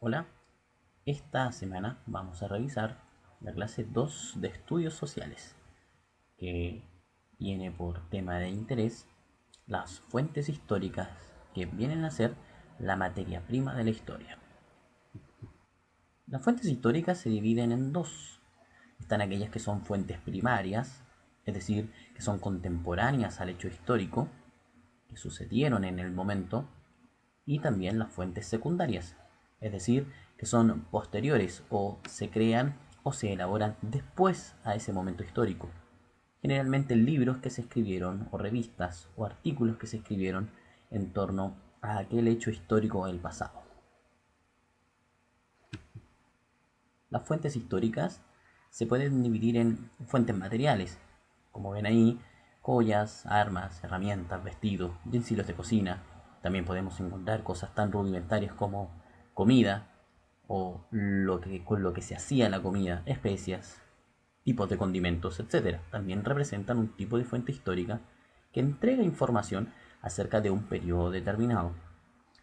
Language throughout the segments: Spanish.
Hola, esta semana vamos a revisar la clase 2 de Estudios Sociales, que tiene por tema de interés las fuentes históricas que vienen a ser la materia prima de la historia. Las fuentes históricas se dividen en dos. Están aquellas que son fuentes primarias, es decir, que son contemporáneas al hecho histórico, que sucedieron en el momento, y también las fuentes secundarias, es decir, que son posteriores o se crean o se elaboran después a ese momento histórico. Generalmente libros que se escribieron o revistas o artículos que se escribieron en torno a aquel hecho histórico del pasado. Las fuentes históricas se pueden dividir en fuentes materiales, como ven ahí, joyas, armas, herramientas, vestidos, utensilios de cocina. También podemos encontrar cosas tan rudimentarias como comida o con lo que se hacía la comida, especias, tipos de condimentos, etcétera. También representan un tipo de fuente histórica que entrega información acerca de un periodo determinado.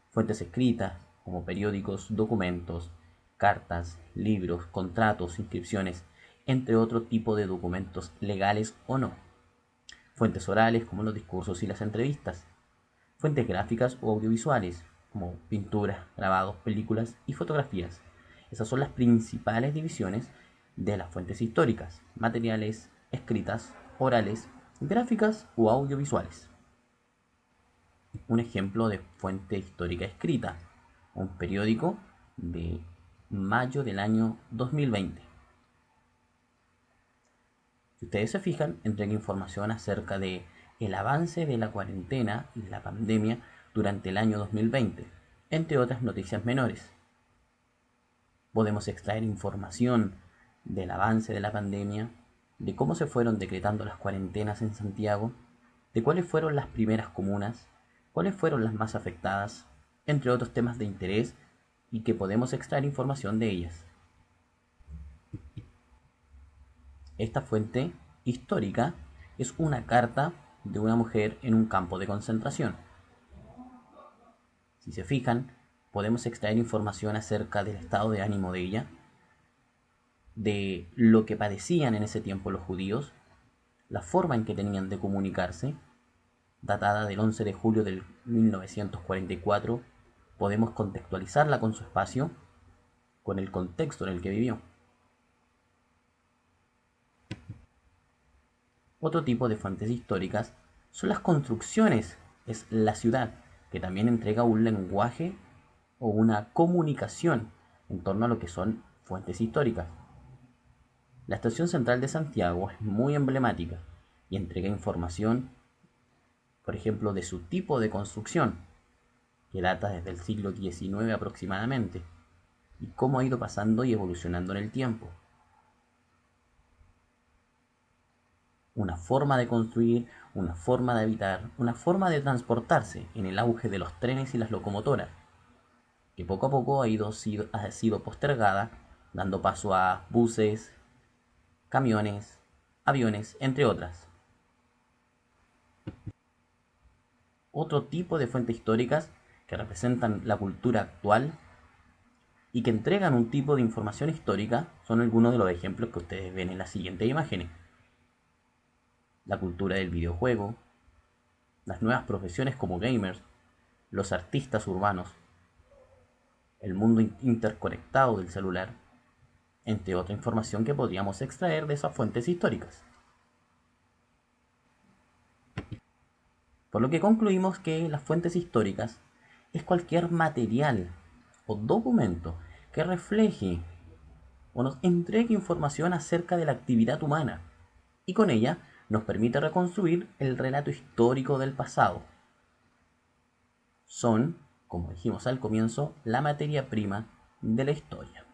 Fuentes escritas, como periódicos, documentos, cartas, libros, contratos, inscripciones, entre otro tipo de documentos legales o no. Fuentes orales, como los discursos y las entrevistas. Fuentes gráficas o audiovisuales, como pinturas, grabados, películas y fotografías. Esas son las principales divisiones de las fuentes históricas: materiales, escritas, orales, gráficas o audiovisuales. Un ejemplo de fuente histórica escrita: un periódico de mayo del año 2020. Si ustedes se fijan, entrega información acerca de el avance de la cuarentena y la pandemia durante el año 2020, entre otras noticias menores. Podemos extraer información del avance de la pandemia, de cómo se fueron decretando las cuarentenas en Santiago, de cuáles fueron las primeras comunas, cuáles fueron las más afectadas, entre otros temas de interés y que podemos extraer información de ellas. Esta fuente histórica es una carta de una mujer en un campo de concentración. Si se fijan, podemos extraer información acerca del estado de ánimo de ella, de lo que padecían en ese tiempo los judíos, la forma en que tenían de comunicarse, datada del 11 de julio de 1944, podemos contextualizarla con su espacio, con el contexto en el que vivió. Otro tipo de fuentes históricas son las construcciones, es la ciudad, que también entrega un lenguaje o una comunicación en torno a lo que son fuentes históricas. La estación central de Santiago es muy emblemática y entrega información, por ejemplo, de su tipo de construcción, que data desde el siglo XIX aproximadamente, y cómo ha ido pasando y evolucionando en el tiempo. Una forma de construir, una forma de habitar, una forma de transportarse en el auge de los trenes y las locomotoras, que poco a poco ha sido postergada, dando paso a buses, camiones, aviones, entre otras. Otro tipo de fuentes históricas que representan la cultura actual y que entregan un tipo de información histórica son algunos de los ejemplos que ustedes ven en las siguientes imágenes. La cultura del videojuego, las nuevas profesiones como gamers, los artistas urbanos, el mundo interconectado del celular, entre otra información que podríamos extraer de esas fuentes históricas. Por lo que concluimos que las fuentes históricas es cualquier material o documento que refleje o nos entregue información acerca de la actividad humana y con ella nos permite reconstruir el relato histórico del pasado. Son, como dijimos al comienzo, la materia prima de la historia.